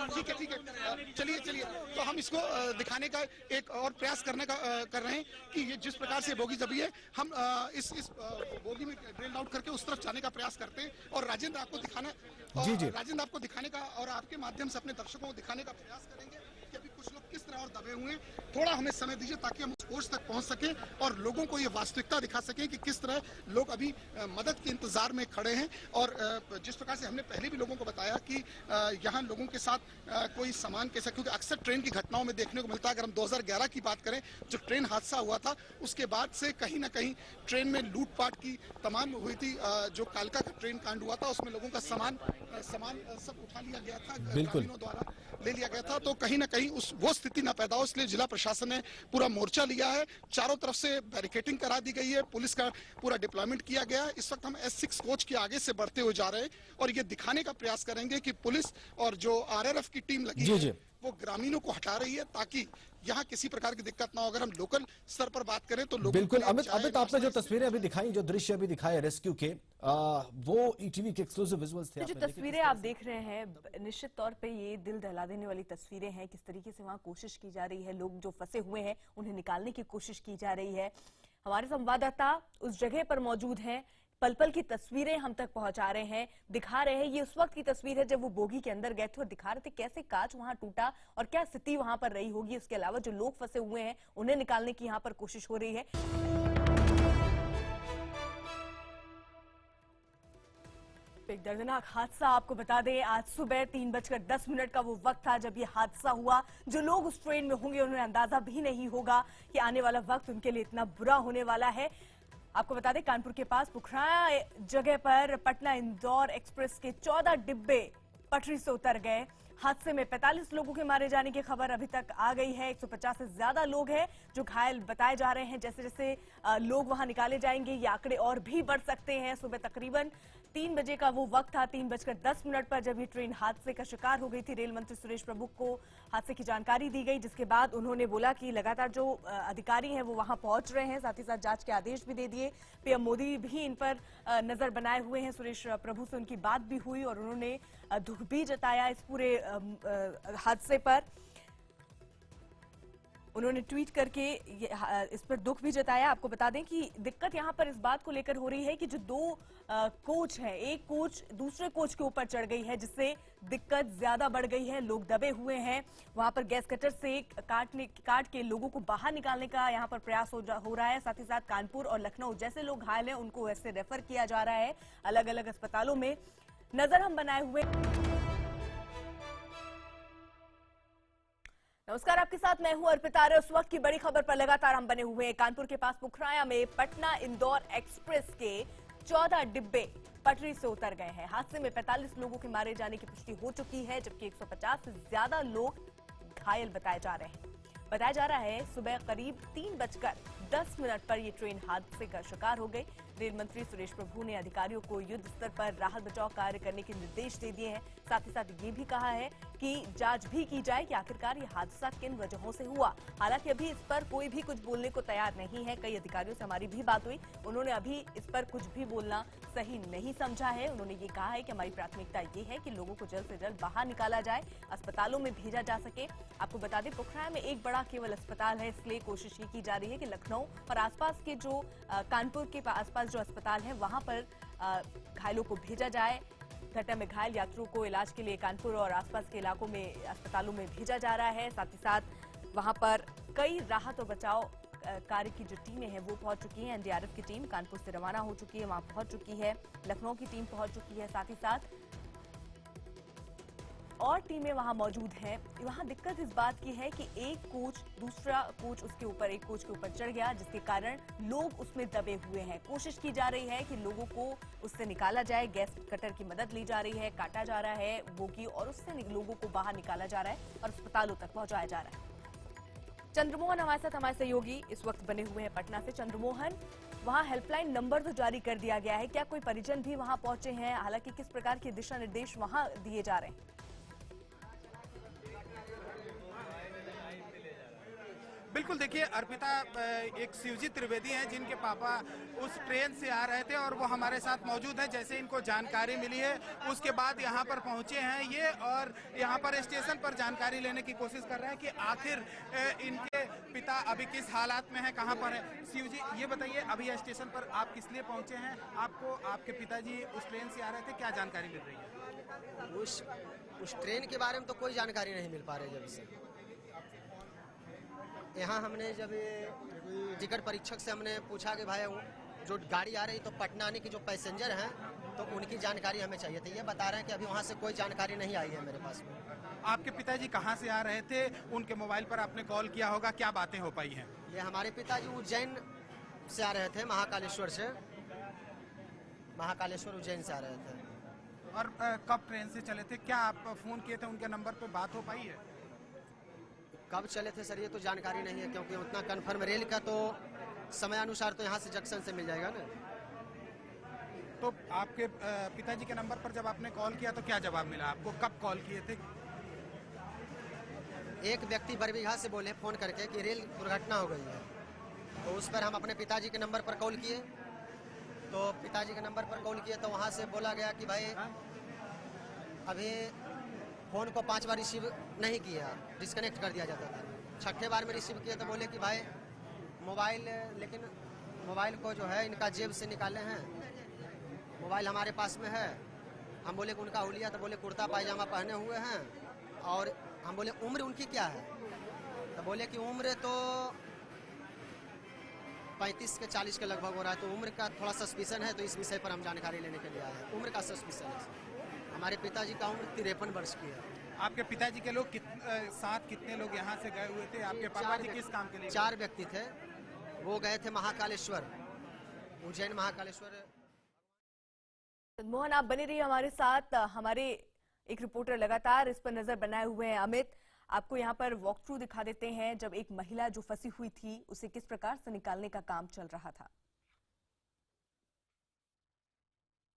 ठीक है, चलिए तो हम इसको दिखाने का एक और प्रयास करने का कर रहे हैं कि ये जिस प्रकार से बोगी दबी है, हम इस बोगी में ड्रिल आउट करके उस तरफ जाने का प्रयास करते हैं। और राजेंद्र आपको दिखाना, राजेंद्र आपको दिखाने का और आपके माध्यम से अपने दर्शकों को दिखाने का प्रयास करेंगे कि अभी कुछ लोग किस तरह और दबे हुए हैं। थोड़ा हमें समय दीजिए ताकि हम उस कोच तक पहुंच सके और लोगों को ये वास्तविकता दिखा सके कि किस तरह लोग अभी मदद के इंतजार में खड़े हैं। और जिस प्रकार से हमने पहले भी लोगों को बताया कि यहाँ लोगों के साथ कोई सामान के साथ, क्योंकि अक्सर ट्रेन की घटनाओं में देखने को मिलता है। अगर हम 2011 की बात करें, जो ट्रेन हादसा हुआ था, उसके बाद से कहीं ना कहीं ट्रेन में लूटपाट की तमाम हुई थी। जो कालका का ट्रेन कांड हुआ था उसमें लोगों का सामान सब उठा लिया गया था, ग्रामीणों द्वारा ले लिया गया था। तो कहीं ना कहीं वो स्थिति ना पैदा हो, इसलिए जिला प्रशासन ने पूरा मोर्चा लिया है। चारों तरफ से बैरिकेडिंग करा दी गई है, पुलिस का पूरा डिप्लॉयमेंट किया गया है। इस वक्त हम S6 कोच के आगे से बढ़ते हुए जा रहे हैं और ये दिखाने का प्रयास करेंगे कि पुलिस और जो RRF की टीम लगी है वो ग्रामीणों को हटा रही है ताकि यहाँ किसी प्रकार की दिक्कत ना हो। अगर हम लोकल स्तर पर बात करें तो बिल्कुल अमित, आपने जो तस्वीरें अभी दिखाई, जो दृश्य अभी दिखाए रेस्क्यू के, वो ETV के एक्सक्लूसिव विजुअल्स थे। जो तस्वीरें आप देख रहे हैं, निश्चित तौर पे ये दिल दहला देने वाली तस्वीरें हैं। किस तरीके से वहाँ कोशिश की जा रही है, लोग जो फंसे हुए हैं उन्हें निकालने की कोशिश की जा रही है। हमारे संवाददाता उस जगह पर मौजूद हैं, पल पल की तस्वीरें हम तक पहुंचा रहे हैं, दिखा रहे हैं। ये उस वक्त की तस्वीर है जब वो बोगी के अंदर गए थे और दिखा रहे थे कैसे कांच वहां टूटा और क्या स्थिति वहां पर रही होगी। उसके अलावा जो लोग फंसे हुए हैं उन्हें निकालने की यहाँ पर कोशिश हो रही है। एक दर्दनाक हादसा आपको बता दें, आज सुबह 3:10 का वो वक्त था जब ये हादसा हुआ। जो लोग उस ट्रेन में होंगे उन्हें अंदाजा भी नहीं होगा कि आने वाला वक्त उनके लिए इतना बुरा होने वाला है। आपको बता दें, कानपुर के पास पुखराया जगह पर पटना इंदौर एक्सप्रेस के 14 डिब्बे पटरी से उतर गए। हादसे में 45 लोगों के मारे जाने की खबर अभी तक आ गई है। 150 से ज्यादा लोग हैं जो घायल बताए जा रहे हैं। जैसे जैसे लोग वहां निकाले जाएंगे ये आंकड़े और भी बढ़ सकते हैं। सुबह तकरीबन 3 बजे का वो वक्त था, 3:10 पर जब ये ट्रेन हादसे का शिकार हो गई थी। रेल मंत्री सुरेश प्रभु को हादसे की जानकारी दी गई, जिसके बाद उन्होंने बोला कि लगातार जो अधिकारी हैं वो वहां पहुंच रहे हैं, साथ ही साथ जांच के आदेश भी दे दिए। पीएम मोदी भी इन पर नजर बनाए हुए हैं। सुरेश प्रभु से उनकी बात भी हुई और उन्होंने दुख भी जताया इस पूरे हादसे पर। उन्होंने ट्वीट करके इस पर दुख भी जताया। आपको बता दें कि दिक्कत यहां पर इस बात को लेकर हो रही है कि जो 2 कोच हैं, एक कोच दूसरे कोच के ऊपर चढ़ गई है, जिससे दिक्कत ज्यादा बढ़ गई है। लोग दबे हुए हैं। वहां पर गैस कटर से काट के लोगों को बाहर निकालने का यहां पर प्रयास हो रहा है। साथ ही साथ कानपुर और लखनऊ जैसे लोग घायल हैं उनको ऐसे रेफर किया जा रहा है अलग अलग अस्पतालों में। नजर हम बनाए हुए। नमस्कार, आपके साथ मैं हूं अर्पिता। उस वक्त की बड़ी खबर पर लगातार हम बने हुए हैं। कानपुर के पास पुखराया में पटना इंदौर एक्सप्रेस के 14 डिब्बे पटरी से उतर गए हैं। हादसे में 45 लोगों के मारे जाने की पुष्टि हो चुकी है, जबकि 150 से ज्यादा लोग घायल बताए जा रहे हैं। बताया जा रहा है सुबह करीब 3:10 पर यह ट्रेन हादसे का शिकार हो गई। रेल मंत्री सुरेश प्रभु ने अधिकारियों को युद्ध स्तर पर राहत बचाव कार्य करने के निर्देश दे दिए हैं। साथ ही साथ ये भी कहा है कि जांच भी की जाए कि आखिरकार ये हादसा किन वजहों से हुआ। हालांकि अभी इस पर कोई भी कुछ बोलने को तैयार नहीं है। कई अधिकारियों से हमारी भी बात हुई, उन्होंने अभी इस पर कुछ भी बोलना सही नहीं समझा है। उन्होंने ये कहा है कि हमारी प्राथमिकता ये है कि लोगों को जल्द से जल्द बाहर निकाला जाए, अस्पतालों में भेजा जा सके। आपको बता दें पोखराया में एक बड़ा केवल अस्पताल है, इसलिए कोशिश ये की जा रही है कि लखनऊ और आसपास के जो कानपुर के आसपास जो अस्पताल है वहां पर घायलों को भेजा जाए। घटना में घायल यात्रियों को इलाज के लिए कानपुर और आसपास के इलाकों में अस्पतालों में भेजा जा रहा है। साथ ही साथ वहां पर कई राहत और बचाव कार्य की जो टीमें हैं वो पहुंच चुकी हैं। एनडीआरएफ की टीम कानपुर से रवाना हो चुकी है, वहां पहुंच चुकी है। लखनऊ की टीम पहुंच चुकी है, साथ ही साथ और टीमें वहां मौजूद हैं। वहां दिक्कत इस बात की है कि एक कोच दूसरा कोच उसके ऊपर एक कोच के ऊपर चढ़ गया, जिसके कारण लोग उसमें दबे हुए हैं। कोशिश की जा रही है कि लोगों को उससे निकाला जाए। गैस कटर की मदद ली जा रही है, काटा जा रहा है बोगी और उससे लोगों को बाहर निकाला जा रहा है और अस्पतालों तक पहुंचाया जा रहा है। चंद्रमोहन हमारे साथ हमारे सहयोगी इस वक्त बने हुए हैं पटना से। चंद्रमोहन, वहां हेल्पलाइन नंबर तो जारी कर दिया गया है, क्या कोई परिजन भी वहां पहुंचे हैं? हालांकि किस प्रकार के दिशा निर्देश वहां दिए जा रहे हैं? बिल्कुल, देखिए अर्पिता, एक शिवजी त्रिवेदी हैं जिनके पापा उस ट्रेन से आ रहे थे और वो हमारे साथ मौजूद हैं। जैसे इनको जानकारी मिली है उसके बाद यहाँ पर पहुँचे हैं ये, और यहाँ पर स्टेशन पर जानकारी लेने की कोशिश कर रहे हैं कि आखिर इनके पिता अभी किस हालात में हैं, कहाँ पर हैं। शिवजी, ये बताइए, अभी स्टेशन पर आप किस लिए पहुँचे हैं? आपको आपके पिताजी उस ट्रेन से आ रहे थे, क्या जानकारी मिल रही है? उस ट्रेन के बारे में तो कोई जानकारी नहीं मिल पा रही जब से। यहाँ हमने जब टिकट परीक्षक से हमने पूछा कि भाई जो गाड़ी आ रही तो पटना आने की जो पैसेंजर हैं तो उनकी जानकारी हमें चाहिए थी। ये बता रहे हैं कि अभी वहाँ से कोई जानकारी नहीं आई है मेरे पास में। आपके पिताजी कहाँ से आ रहे थे? उनके मोबाइल पर आपने कॉल किया होगा, क्या बातें हो पाई हैं? ये हमारे पिताजी उज्जैन से आ रहे थे, महाकालेश्वर से, महाकालेश्वर उज्जैन से आ रहे थे। और कब ट्रेन से चले थे? क्या आप फोन किए थे, उनके नंबर पे बात हो पाई है? कब चले थे सर, ये तो जानकारी नहीं है, क्योंकि उतना कंफर्म रेल का तो समय अनुसार तो यहाँ से जंक्शन से मिल जाएगा ना। तो आपके पिताजी के नंबर पर जब आपने कॉल किया तो क्या जवाब मिला आपको? कब कॉल किए थे? एक व्यक्ति बरबीघा से बोले फोन करके कि रेल दुर्घटना हो गई है, तो उस पर हम अपने पिताजी के नंबर पर कॉल किए। तो पिताजी के नंबर पर कॉल किए तो वहाँ से बोला गया कि भाई अभी फ़ोन को 5 बार रिसीव नहीं किया, डिस्कनेक्ट कर दिया जाता था। 6ठे बार में रिसीव किया तो बोले कि भाई मोबाइल, लेकिन मोबाइल को जो है इनका जेब से निकाले हैं, मोबाइल हमारे पास में है। हम बोले कि उनका हुलिया, तो बोले कुर्ता पायजामा पहने हुए हैं। और हम बोले उम्र उनकी क्या है? तो बोले कि उम्र तो 35 के 40 के लगभग हो रहा है, तो उम्र का थोड़ा सस्पिशन है, तो इस विषय पर हम जानकारी लेने के लिए आए हैं। उम्र का सस्पिशन है। हमारे पिताजी का उम्र 53 वर्ष की है। आपके पिताजी के लोग साथ कितने लोग यहाँ से गए हुए थे? आपके पापा जी किस काम के लिए? 4 व्यक्ति थे, वो गए थे महाकालेश्वर, उज्जैन महाकालेश्वर। मोहन, आप बने रहिए हमारे साथ। हमारे एक रिपोर्टर लगातार इस पर नजर बनाए हुए हैं। अमित, आपको यहाँ पर वॉक थ्रू दिखा देते हैं, जब एक महिला जो फंसी हुई थी उसे किस प्रकार से निकालने का काम चल रहा था।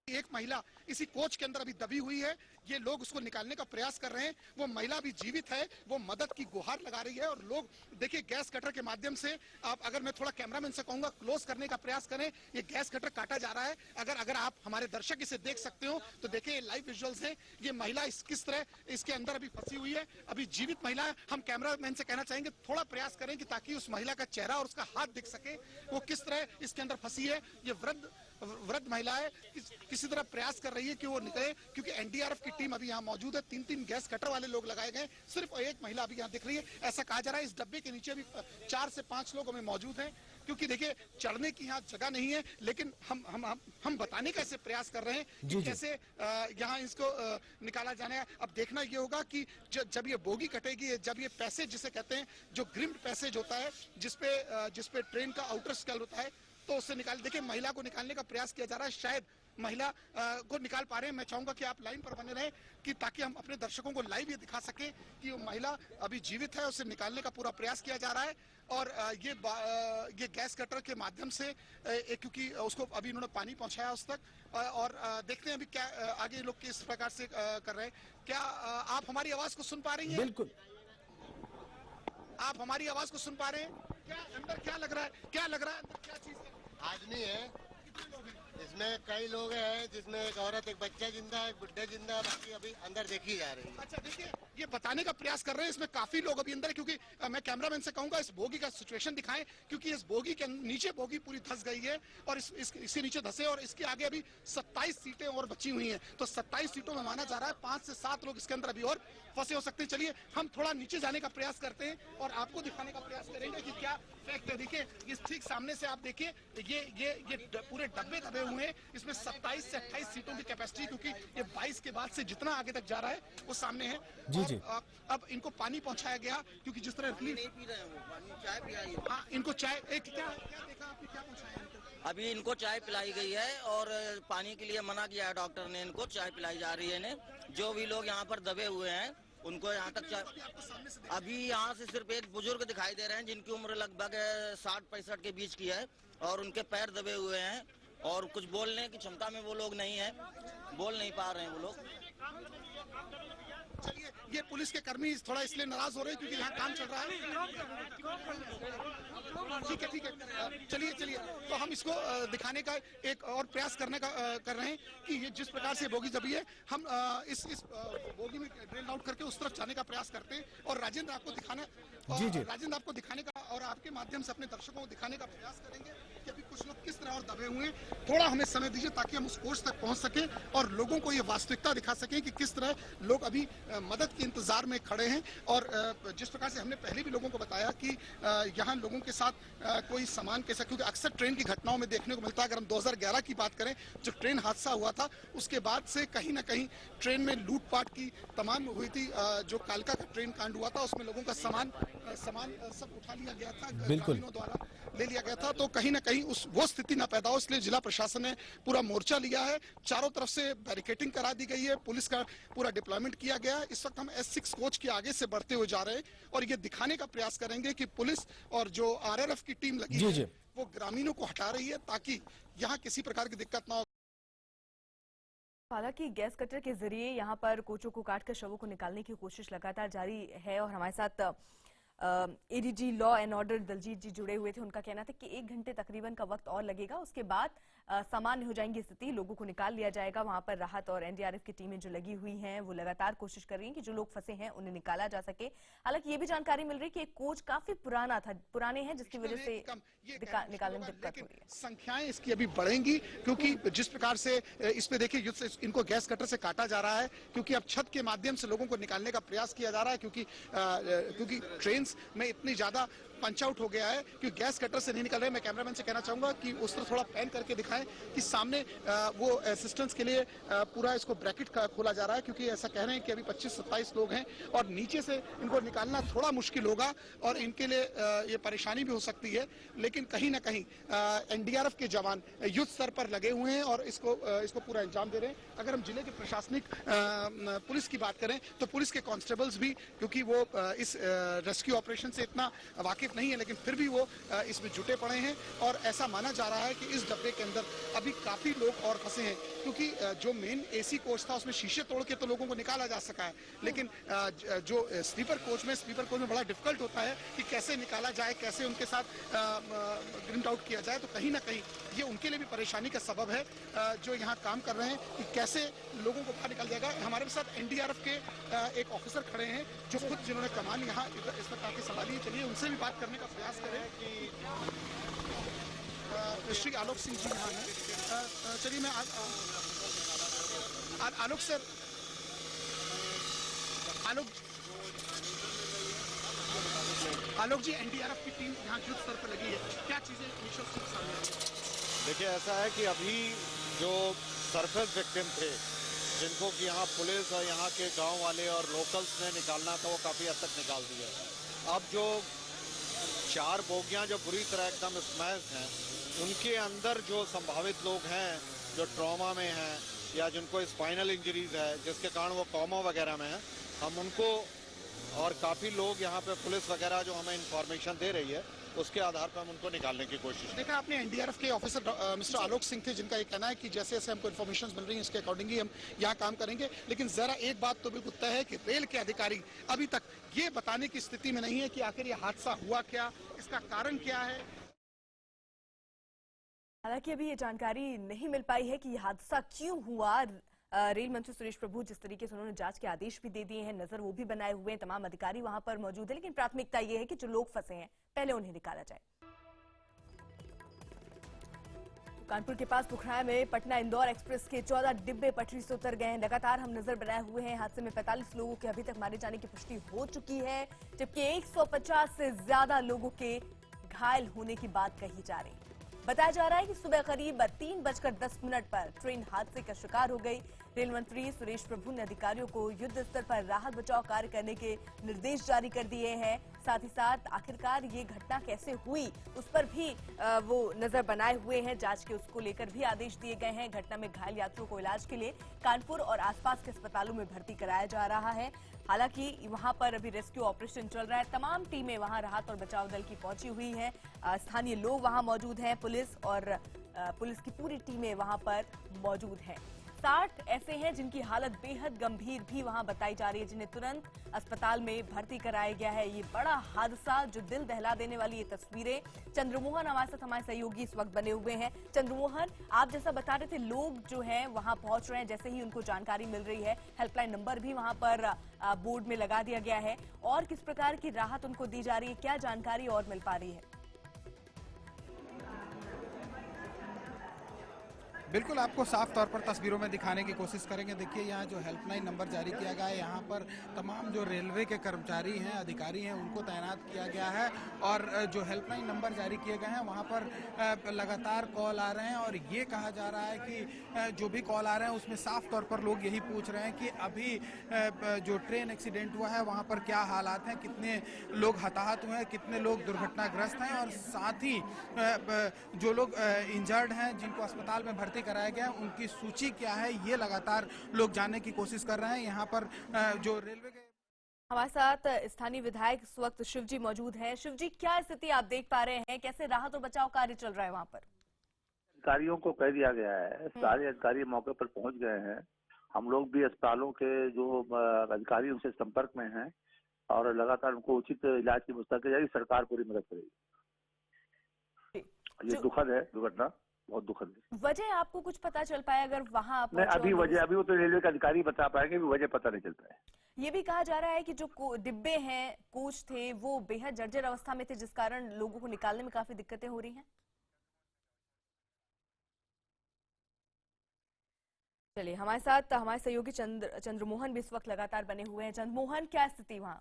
एक महिला इसी कोच के अंदर अभी दबी हुई है, ये लोग उसको निकालने का प्रयास कर रहे हैं। वो महिला अभी जीवित है, वो मदद की गुहार लगा रही है और लोग देखिए गैस कटर के माध्यम से, आप अगर मैं थोड़ा कैमरामैन से कहूंगा क्लोज करने का प्रयास करें, ये गैस कटर काटा जा रहा है। अगर आप हमारे दर्शक इसे देख सकते हो तो देखिए लाइव विजुअल्स हैं। ये महिला किस तरह इसके अंदर अभी फंसी हुई है, अभी जीवित महिला है। हम कैमरामैन से कहना चाहेंगे थोड़ा प्रयास करें कि ताकि उस महिला का चेहरा और उसका हाथ दिख सके, वो किस तरह इसके अंदर फंसी है। ये वृद्ध महिला है, किसी तरह प्रयास कर रही है कि वो निकले, क्योंकि एनडीआरएफ की टीम अभी यहाँ मौजूद है। 3 गैस कटर वाले लोग लगाए गए, सिर्फ एक महिला अभी यहाँ दिख रही है। ऐसा कहा जा रहा है इस डब्बे के नीचे भी 4 से 5 लोग हमें मौजूद हैं, क्योंकि देखिए चढ़ने की यहाँ जगह नहीं है। लेकिन हम बताने का ऐसे प्रयास कर रहे हैं कि कैसे यहाँ इसको निकाला जाने है। अब देखना ये होगा कि जब ये बोगी कटेगी, जब ये पैसेज जिसे कहते हैं, जो ग्रिम्ड पैसेज होता है, जिसपे ट्रेन का आउटर स्कल होता है, तो उससे निकाल, देखिए महिला को निकालने का प्रयास किया जा रहा है। शायद महिला को निकाल पा रहे हैं। मैं चाहूंगा कि आप लाइन पर बने रहें कि ताकि हम अपने दर्शकों को लाइव ये दिखा सके कि वो महिला अभी जीवित है, उसे निकालने का पूरा प्रयास किया जा रहा है। और ये गैस कटर के माध्यम से, क्योंकि उसको अभी इन्होंने पानी पहुंचाया उस तक, और देखते हैं अभी क्या आगे लोग किस प्रकार से कर रहे हैं। क्या आप हमारी आवाज को सुन पा रही हैं? बिल्कुल, आप हमारी आवाज को सुन पा रहे हैं? क्या अंदर क्या लग रहा है? अंदर क्या चीज है? आदमी है, इसमें कई लोग हैं, जिसमें एक औरत, एक बच्चा जिंदा है, एक बुढ़ा जिंदा है, बाकी अभी अंदर देखी जा रही है। अच्छा, देखिए ये बताने का प्रयास कर रहे हैं, इसमें काफी लोग अभी अंदर है, क्योंकि मैं कैमरामैन से कहूंगा इस बोगी का सिचुएशन दिखाएं, क्योंकि इस बोगी के नीचे बोगी पूरी धंस गई है और इसके नीचे धंसे, और इसके आगे अभी 27 सीटें और बची हुई हैं। तो 27 सीटों में माना जा रहा है 5 से 7 लोग इसके अंदर अभी और फंसे हो सकते हैं। चलिए हम थोड़ा नीचे जाने का प्रयास करते हैं और आपको दिखाने का प्रयास करेंगे कि क्या फैक्ट है। देखिए ये ठीक सामने से आप देखिए, ये पूरे डब्बे दबे हुए हैं। इसमें 27 से 28 सीटों की कैपेसिटी, क्योंकि ये 22 के बाद से जितना आगे तक जा रहा है वो सामने है। जी। अब इनको पानी पहुंचाया गया, क्योंकि जिस तरह नहीं पी रहे हो, पानी चाय पिलाई है। हाँ, इनको चाय, क्या देखा आपने, क्या पहुंचाया? अभी इनको चाय पिलाई गई है और पानी के लिए मना किया है डॉक्टर ने, इनको चाय पिलाई जा रही है इन्हें। जो भी लोग यहाँ पर दबे हुए हैं उनको यहाँ तक चाय, अभी यहाँ से सिर्फ एक बुजुर्ग दिखाई दे रहे हैं जिनकी उम्र लगभग 60-65 के बीच की है और उनके पैर दबे हुए हैं और कुछ बोलने की क्षमता में वो लोग नहीं है, बोल नहीं पा रहे हैं वो लोग। चलिए, ये पुलिस के कर्मी थोड़ा इसलिए नाराज हो रहे हैं क्योंकि यहाँ काम चल रहा है। ठीक है, चलिए तो हम इसको दिखाने का एक और प्रयास करने का कर रहे हैं कि ये जिस प्रकार से बोगी दबी है, हम इस बोगी में ड्रिल आउट करके उस तरफ जाने का प्रयास करते हैं और राजेंद्र आपको दिखाना, राजेंद्र आपको दिखाने का और आपके माध्यम से अपने दर्शकों को दिखाने का प्रयास करेंगे कि अभी कुछ लोग किस तरह और दबे हुए हैं। थोड़ा हमें समय दीजिए ताकि हम उस कोच तक पहुंच सके और लोगों को ये वास्तविकता दिखा सकें कि किस तरह लोग अभी मदद के इंतजार में खड़े हैं। और जिस प्रकार से हमने पहले भी लोगों को बताया कि यहाँ लोगों के साथ कोई सामान कैसा, क्योंकि अक्सर ट्रेन की घटनाओं में देखने को मिलता है। अगर हम 2011 की बात करें, जो ट्रेन हादसा हुआ था, उसके बाद से कहीं ना कहीं ट्रेन में लूटपाट की तमाम हुई थी। जो कालका का ट्रेन कांड हुआ था उसमें लोगों का सामान सब उठा लिया गया था, ग्रामीणों द्वारा ले लिया गया था। तो कहीं ना कहीं वो स्थिति ना पैदा हो, इसलिए जिला प्रशासन ने पूरा मोर्चा लिया है। चारों तरफ से बैरिकेडिंग करा दी गई है, पुलिस का पूरा डिप्लॉयमेंट किया गया है। इस वक्त हम S6 कोच के आगे से बढ़ते हुए जा रहे हैं और ये दिखाने का प्रयास करेंगे कि पुलिस और जो RRF की टीम लगी है वो ग्रामीणों को हटा रही है ताकि यहाँ किसी प्रकार की दिक्कत ना हो। हालांकि गैस कटर के जरिए यहाँ पर कोचों को काटकर शवों को निकालने की कोशिश लगातार जारी है और हमारे साथ ADG law and order Daljeet ji जुड़े हुए थे। उनका कहना था कि 1 घंटे तकरीबन का वक्त और लगेगा, उसके बाद सामान्य हो जाएंगी स्थिति, लोगों को निकाल लिया जाएगा। वहां पर राहत और NDRF की टीमें जो लगी हुई हैं वो लगातार कोशिश कर रही हैं कि जो लोग फंसे हैं उन्हें निकाला जा सके। हालांकि ये भी जानकारी मिल रही है कि एक कोच काफी पुराने हैं जिसकी वजह से निकालने में दिक्कत हो रही है। संख्याएं इसकी अभी बढ़ेंगी क्योंकि जिस प्रकार से इस पे देखिए इनको गैस कटर से काटा जा रहा है, क्योंकि अब छत के माध्यम से लोगों को निकालने का प्रयास किया जा रहा है, क्योंकि ट्रेन में इतनी ज्यादा पंच आउट हो गया है क्योंकि गैस कटर से नहीं निकल रहे। मैं कैमरामैन से कहना चाहूंगा कि उस तरह थोड़ा पैन करके दिखाएं कि सामने वो असिस्टेंस के लिए पूरा इसको ब्रैकेट खोला जा रहा है, क्योंकि ऐसा कह रहे हैं कि अभी 25-27 लोग हैं और नीचे से इनको निकालना थोड़ा मुश्किल होगा और इनके लिए ये परेशानी भी हो सकती है। लेकिन कहीं ना कहीं एनडीआरएफ के जवान युद्ध स्तर पर लगे हुए हैं और इसको पूरा अंजाम दे रहे हैं। अगर हम जिले के प्रशासनिक पुलिस की बात करें तो पुलिस के कांस्टेबल्स भी, क्योंकि वो इस रेस्क्यू ऑपरेशन से इतना वाकिफ नहीं है, लेकिन फिर भी वो इसमें जुटे पड़े हैं और ऐसा माना जा रहा है कि इस डब्बे के अंदर अभी काफी लोग और फंसे हैं, क्योंकि जो मेन एसी कोच था उसमें शीशे तोड़ के तो लोगों को निकाला जा सका है, लेकिन जो स्लीपर कोच में बड़ा डिफिकल्ट होता है कि कैसे निकाला जाए, कैसे उनके साथ ग्रिंट आउट किया जाए। तो कहीं ना कहीं ये उनके लिए भी परेशानी का सबब है जो यहाँ काम कर रहे हैं कि कैसे लोगों को बाहर निकाल जाएगा। हमारे साथ एनडीआरएफ के एक ऑफिसर खड़े हैं जो खुद जिन्होंने कमान यहाँ इस वक्त आके संभाली है। चलिए उनसे भी बात करने का प्रयास करें कि श्री आलोक सिंह जी यहाँ हैं। चलिए मैं आलोक सर, आलोक जी, एनडीआरएफ की टीम यहाँ युद्ध स्तर पर लगी है, क्या चीजें इनिशियल सामने आई? देखिए, ऐसा है कि अभी जो सरफेस विक्टिम थे जिनको कि यहाँ पुलिस और यहाँ के गांव वाले और लोकल्स ने निकालना था, वो काफ़ी हद तक निकाल दिया। अब जो 4 बोगियाँ जो बुरी तरह एकदम स्मैश हैं, उनके अंदर जो संभावित लोग हैं जो ट्रॉमा में हैं या जिनको स्पाइनल इंजरीज है जिसके कारण वो कोमा वगैरह में है, हम उनको और काफ़ी लोग यहाँ पे पुलिस वगैरह जो हमें इंफॉर्मेशन दे रही है उसके आधार पर हम उनको निकालने की कोशिश। देखा आपने एनडीआरएफ के ऑफिसर मिस्टर आलोक सिंह थे, जिनका ये कहना है कि जैसे जैसे हमको इन्फॉर्मेशन मिल रही है उसके अकॉर्डिंग ही हम यहाँ काम करेंगे। लेकिन जरा एक बात तो बिल्कुल तय है कि रेल के अधिकारी अभी तक ये बताने की स्थिति में नहीं है कि आखिर ये हादसा हुआ क्या, इसका कारण क्या है। हालांकि अभी ये जानकारी नहीं मिल पाई है कि ये हादसा क्यों हुआ। रेल मंत्री सुरेश प्रभु जिस तरीके से उन्होंने जांच के आदेश भी दे दिए हैं, नजर वो भी बनाए हुए हैं, तमाम अधिकारी वहां पर मौजूद है, लेकिन प्राथमिकता ये है कि जो लोग फंसे हैं पहले उन्हें निकाला जाए। कानपुर के पास पुखराया में पटना इंदौर एक्सप्रेस के 14 डिब्बे पटरी से उतर गए हैं। लगातार हम नजर बनाए हुए हैं। हादसे में 45 लोगों के अभी तक मारे जाने की पुष्टि हो चुकी है, जबकि 150 से ज्यादा लोगों के घायल होने की बात कही जा रही है। बताया जा रहा है कि सुबह करीब 3:10 पर ट्रेन हादसे का शिकार हो गई। रेल मंत्री सुरेश प्रभु ने अधिकारियों को युद्ध स्तर पर राहत बचाव कार्य करने के निर्देश जारी कर दिए हैं। साथ ही साथ आखिरकार ये घटना कैसे हुई उस पर भी वो नजर बनाए हुए हैं। जांच के उसको लेकर भी आदेश दिए गए हैं। घटना में घायल यात्रियों को इलाज के लिए कानपुर और आसपास के अस्पतालों में भर्ती कराया जा रहा है। हालांकि वहां पर अभी रेस्क्यू ऑपरेशन चल रहा है। तमाम टीमें वहां राहत और बचाव दल की पहुंची हुई हैं। स्थानीय लोग वहां मौजूद हैं। पुलिस की पूरी टीमें वहां पर मौजूद हैं। 60 ऐसे हैं जिनकी हालत बेहद गंभीर भी वहां बताई जा रही है, जिन्हें तुरंत अस्पताल में भर्ती कराया गया है। ये बड़ा हादसा, जो दिल दहला देने वाली ये तस्वीरें। चंद्रमोहन हमारे साथ, हमारे सहयोगी इस वक्त बने हुए हैं। चंद्रमोहन, आप जैसा बता रहे थे, लोग जो हैं वहां पहुंच रहे हैं जैसे ही उनको जानकारी मिल रही है। हेल्पलाइन नंबर भी वहां पर बोर्ड में लगा दिया गया है। और किस प्रकार की राहत उनको दी जा रही है, क्या जानकारी और मिल पा रही है? बिल्कुल आपको साफ तौर पर तस्वीरों में दिखाने की कोशिश करेंगे। देखिए यहाँ जो हेल्पलाइन नंबर जारी किया गया है, यहाँ पर तमाम जो रेलवे के कर्मचारी हैं, अधिकारी हैं, उनको तैनात किया गया है। और जो हेल्पलाइन नंबर जारी किए गए हैं वहाँ पर लगातार कॉल आ रहे हैं और ये कहा जा रहा है कि जो भी कॉल आ रहे हैं उसमें साफ तौर पर लोग यही पूछ रहे हैं कि अभी जो ट्रेन एक्सीडेंट हुआ है वहाँ पर क्या हालात हैं, कितने लोग हताहत हुए हैं, कितने लोग दुर्घटनाग्रस्त हैं, और साथ ही जो लोग इंजर्ड हैं जिनको अस्पताल में भर्ती कराया गया है उनकी सूची क्या है, ये लगातार लोग जानने की कोशिश कर रहे हैं। यहाँ पर जो रेलवे के हमारे साथ स्थानीय विधायक इस वक्त शिवजी मौजूद हैं। शिवजी, क्या स्थिति आप देख पा रहे हैं, कैसे राहत और बचाव कार्य चल रहा है वहाँ पर? अधिकारियों को कह दिया गया है, सारे अधिकारी मौके पर पहुंच गए हैं। हम लोग भी अस्पतालों के जो अधिकारी उनसे संपर्क में हैं और लगातार उनको उचित इलाज की व्यवस्था की जाएगी। सरकार पूरी मदद करेगी। ये दुखद है, दुर्घटना बहुत दुखद है। वजह आपको कुछ पता चल पाया अगर वहां आप? नहीं, अभी वजह वो तो रेलवे के अधिकारी बता पाएंगे, वजह पता नहीं चल पाया। ये भी कहा जा रहा है कि जो डिब्बे हैं, कोच थे, वो बेहद जर्जर अवस्था में थे, जिस कारण लोगों को निकालने में काफी दिक्कतें हो रही हैं। चलिए, हमारे साथ हमारे सहयोगी चंद्रमोहन भी इस वक्त लगातार बने हुए हैं। चंद्रमोहन, क्या स्थिति वहां?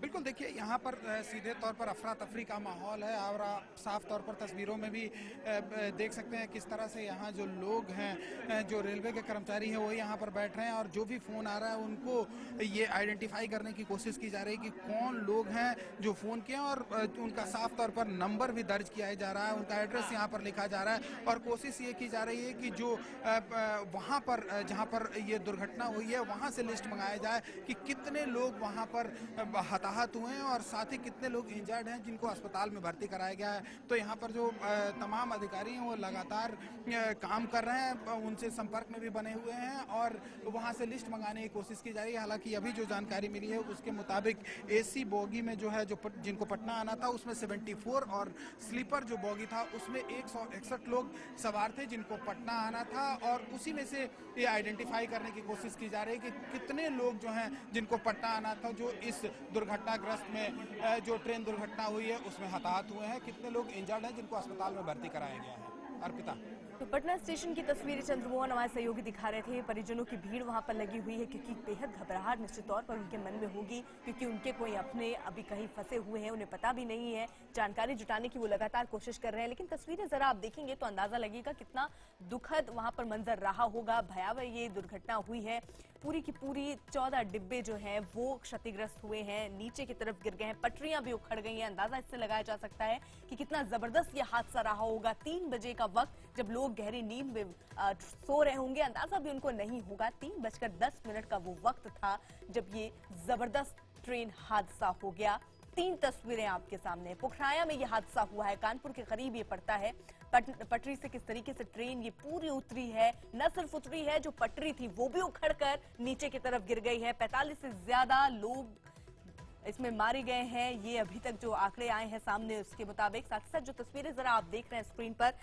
बिल्कुल, देखिए यहाँ पर सीधे तौर पर अफरा तफरी का माहौल है और आप साफ तौर पर तस्वीरों में भी देख सकते हैं किस तरह से यहाँ जो लोग हैं, जो रेलवे के कर्मचारी हैं, वो यहाँ पर बैठ रहे हैं और जो भी फ़ोन आ रहा है उनको ये आइडेंटिफाई करने की कोशिश की जा रही है कि कौन लोग हैं जो फ़ोन किए और उनका साफ तौर पर नंबर भी दर्ज किया जा रहा है, उनका एड्रेस यहाँ पर लिखा जा रहा है और कोशिश ये की जा रही है कि जो वहाँ पर जहाँ पर ये दुर्घटना हुई है वहाँ से लिस्ट मंगाया जाए कि कितने लोग वहाँ पर हताहत हुए हैं और साथ ही कितने लोग इंजर्ड हैं जिनको अस्पताल में भर्ती कराया गया है। तो यहाँ पर जो तमाम अधिकारी हैं वो लगातार काम कर रहे हैं, उनसे संपर्क में भी बने हुए हैं और वहाँ से लिस्ट मंगाने की कोशिश की जा रही है। हालांकि अभी जो जानकारी मिली है उसके मुताबिक एसी बोगी में जो है जिनको पटना आना था उसमें 74 और स्लीपर जो बोगी था उसमें 161 लोग सवार थे जिनको पटना आना था और उसी में से ये आइडेंटिफाई करने की कोशिश की जा रही है कि कितने लोग जो हैं जिनको पटना आना था जो इस दुर्घटनाग्रस्त में जो ट्रेन दुर्घटना हुई है उसमें हताहत हुए हैं, कितने लोग इंजर्ड हैं जिनको अस्पताल में भर्ती कराया गया है। अर्पिता। तो पटना स्टेशन की तस्वीरें चंद्रमोहन हमारे सहयोगी दिखा रहे थे। परिजनों की भीड़ वहां पर लगी हुई है क्योंकि बेहद घबराहट निश्चित तौर पर उनके मन में होगी क्योंकि उनके कोई अपने अभी कहीं फंसे हुए हैं, उन्हें पता भी नहीं है। जानकारी जुटाने की वो लगातार कोशिश कर रहे हैं, लेकिन तस्वीरें जरा आप देखेंगे तो अंदाजा लगेगा कितना दुखद वहां पर मंजर रहा होगा। भयावह ये दुर्घटना हुई है। पूरी की पूरी 14 डिब्बे जो हैं वो क्षतिग्रस्त हुए हैं, नीचे की तरफ गिर गए हैं, पटरियां भी उखड़ गई हैं। अंदाजा इससे लगाया जा सकता है कि कितना जबरदस्त ये हादसा रहा होगा। 3 बजे का वक्त जब लोग गहरी नींद में सो रहे होंगे, अंदाजा भी उनको नहीं होगा। 3:10 का वो वक्त था जब ये जबरदस्त ट्रेन हादसा हो गया। 3 तस्वीरें आपके सामने। पोखराया में ये हादसा हुआ है, कानपुर के करीब ये पड़ता है। पटरी से किस तरीके से ट्रेन ये पूरी उतरी है, न सिर्फ उतरी है, जो पटरी थी वो भी उखड़कर नीचे की तरफ गिर गई है। 45 से ज्यादा लोग इसमें मारे गए हैं, ये अभी तक जो आंकड़े आए हैं सामने उसके मुताबिक। साथ ही साथ जो तस्वीरें जरा आप देख रहे हैं स्क्रीन पर,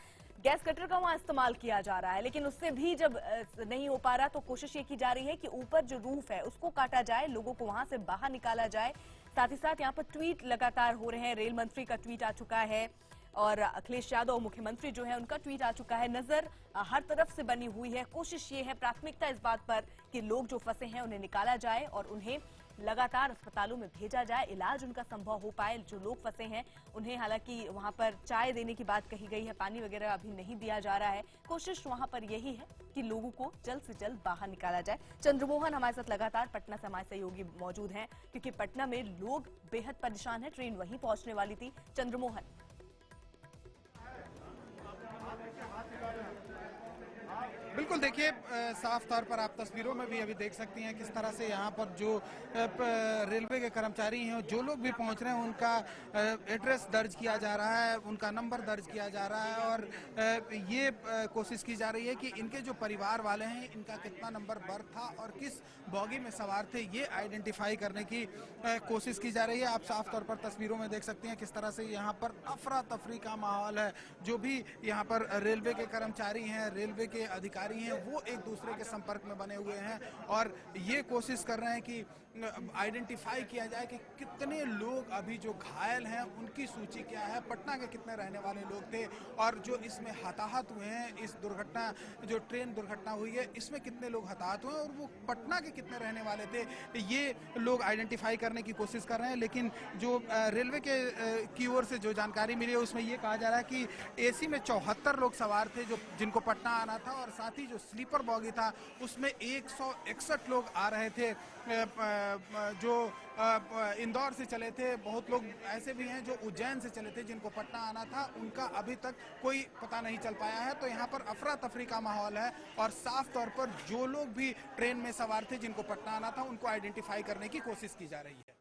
गैस कटर का वहां इस्तेमाल किया जा रहा है, लेकिन उससे भी जब नहीं हो पा रहा तो कोशिश ये की जा रही है कि ऊपर जो रूफ है उसको काटा जाए, लोगों को वहां से बाहर निकाला जाए। साथ ही साथ यहाँ पर ट्वीट लगातार हो रहे हैं। रेल मंत्री का ट्वीट आ चुका है और अखिलेश यादव मुख्यमंत्री जो है उनका ट्वीट आ चुका है। नजर हर तरफ से बनी हुई है। कोशिश ये है, प्राथमिकता इस बात पर कि लोग जो फंसे हैं उन्हें निकाला जाए और उन्हें लगातार अस्पतालों में भेजा जाए, इलाज उनका संभव हो पाए। जो लोग फंसे हैं उन्हें, हालांकि वहां पर चाय देने की बात कही गई है, पानी वगैरह अभी नहीं दिया जा रहा है। कोशिश वहां पर यही है कि लोगों को जल्द से जल्द बाहर निकाला जाए। चंद्रमोहन हमारे साथ लगातार पटना से हमारे सहयोगी मौजूद हैं क्योंकि पटना में लोग बेहद परेशान हैं। ट्रेन वहीं पहुंचने वाली थी। चंद्रमोहन। बिल्कुल, देखिए साफ तौर पर आप तस्वीरों में भी अभी देख सकती हैं किस तरह से यहाँ पर जो रेलवे के कर्मचारी हैं, जो लोग भी पहुँच रहे हैं उनका एड्रेस दर्ज किया जा रहा है, उनका नंबर दर्ज किया जा रहा है और ये कोशिश की जा रही है कि इनके जो परिवार वाले हैं इनका कितना नंबर बर्थ था और किस बॉगी में सवार थे, ये आइडेंटिफाई करने की कोशिश की जा रही है। आप साफ तौर पर तस्वीरों में देख सकते हैं किस तरह से यहाँ पर अफरा तफरी का माहौल है। जो भी यहाँ पर रेलवे के कर्मचारी हैं, रेलवे के अधिकारी हैं, वो एक दूसरे के संपर्क में बने हुए हैं और ये कोशिश कर रहे हैं कि आइडेंटिफाई किया जाए कि कितने लोग अभी जो घायल हैं उनकी सूची क्या है, पटना के कितने रहने वाले लोग थे और जो इसमें हताहत हुए हैं, इस दुर्घटना जो ट्रेन दुर्घटना हुई है इसमें कितने लोग हताहत हुए और वो पटना के कितने रहने वाले थे, ये लोग आइडेंटिफाई करने की कोशिश कर रहे हैं। लेकिन जो रेलवे के की ओर से जो जानकारी मिली है उसमें ये कहा जा रहा है कि एसी में 74 लोग सवार थे जिनको पटना आना था और साथ ही जो स्लीपर बॉगी था उसमें 161 लोग आ रहे थे जो इंदौर से चले थे। बहुत लोग ऐसे भी हैं जो उज्जैन से चले थे जिनको पटना आना था, उनका अभी तक कोई पता नहीं चल पाया है। तो यहाँ पर अफरा तफरी का माहौल है और साफ तौर पर जो लोग भी ट्रेन में सवार थे जिनको पटना आना था उनको आइडेंटिफाई करने की कोशिश की जा रही है।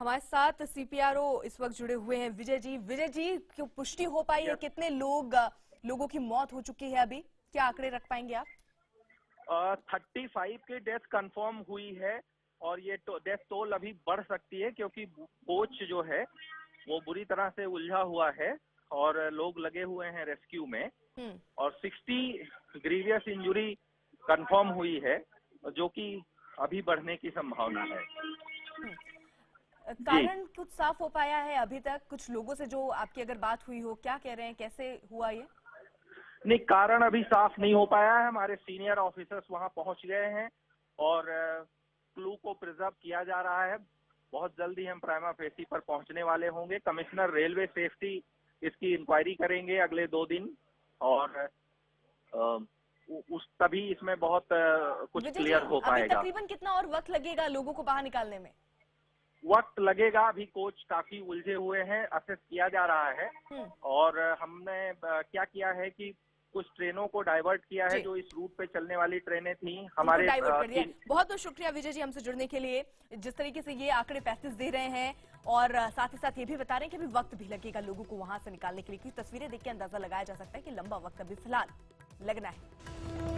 हमारे साथ सीपीआरओ इस वक्त जुड़े हुए हैं विजय जी। विजय जी, क्यों पुष्टि हो पाई है कितने लोगों की मौत हो चुकी है, अभी क्या आंकड़े रख पाएंगे आप? 35 की डेथ कंफर्म हुई है और ये डेथ टोल अभी बढ़ सकती है क्योंकि कोच जो है वो बुरी तरह से उलझा हुआ है और लोग लगे हुए हैं रेस्क्यू में और 60 ग्रीवियस इंजरी कंफर्म हुई है जो कि अभी बढ़ने की संभावना है। कारण कुछ साफ हो पाया है अभी तक? कुछ लोगों से जो आपकी अगर बात हुई हो, क्या कह रहे हैं, कैसे हुआ ये? नहीं, कारण अभी साफ नहीं हो पाया है। हमारे सीनियर ऑफिसर्स वहां पहुंच गए हैं और क्लू को प्रिजर्व किया जा रहा है। बहुत जल्दी हम प्राइमा फेसी पर पहुंचने वाले होंगे। कमिश्नर रेलवे सेफ्टी इसकी इंक्वायरी करेंगे अगले 2 दिन, और उस तभी इसमें बहुत कुछ क्लियर हो पाएगा। तकरीबन कितना और वक्त लगेगा लोगों को बाहर निकालने में? वक्त लगेगा, अभी कोच काफी उलझे हुए हैं, असेस किया जा रहा है। और हमने क्या किया है कि कुछ ट्रेनों को डाइवर्ट किया है, जो इस रूट पे चलने वाली ट्रेनें थी हमारे डाइवर्ट कर दिया। बहुत बहुत शुक्रिया विजय जी हमसे जुड़ने के लिए। जिस तरीके से ये आंकड़े 35 दे रहे हैं और साथ ही साथ ये भी बता रहे हैं कि अभी वक्त भी लगेगा लोगों को वहां से निकालने के लिए, क्योंकि तस्वीरें देख के अंदाजा लगाया जा सकता है कि लंबा वक्त अभी फिलहाल लगना है।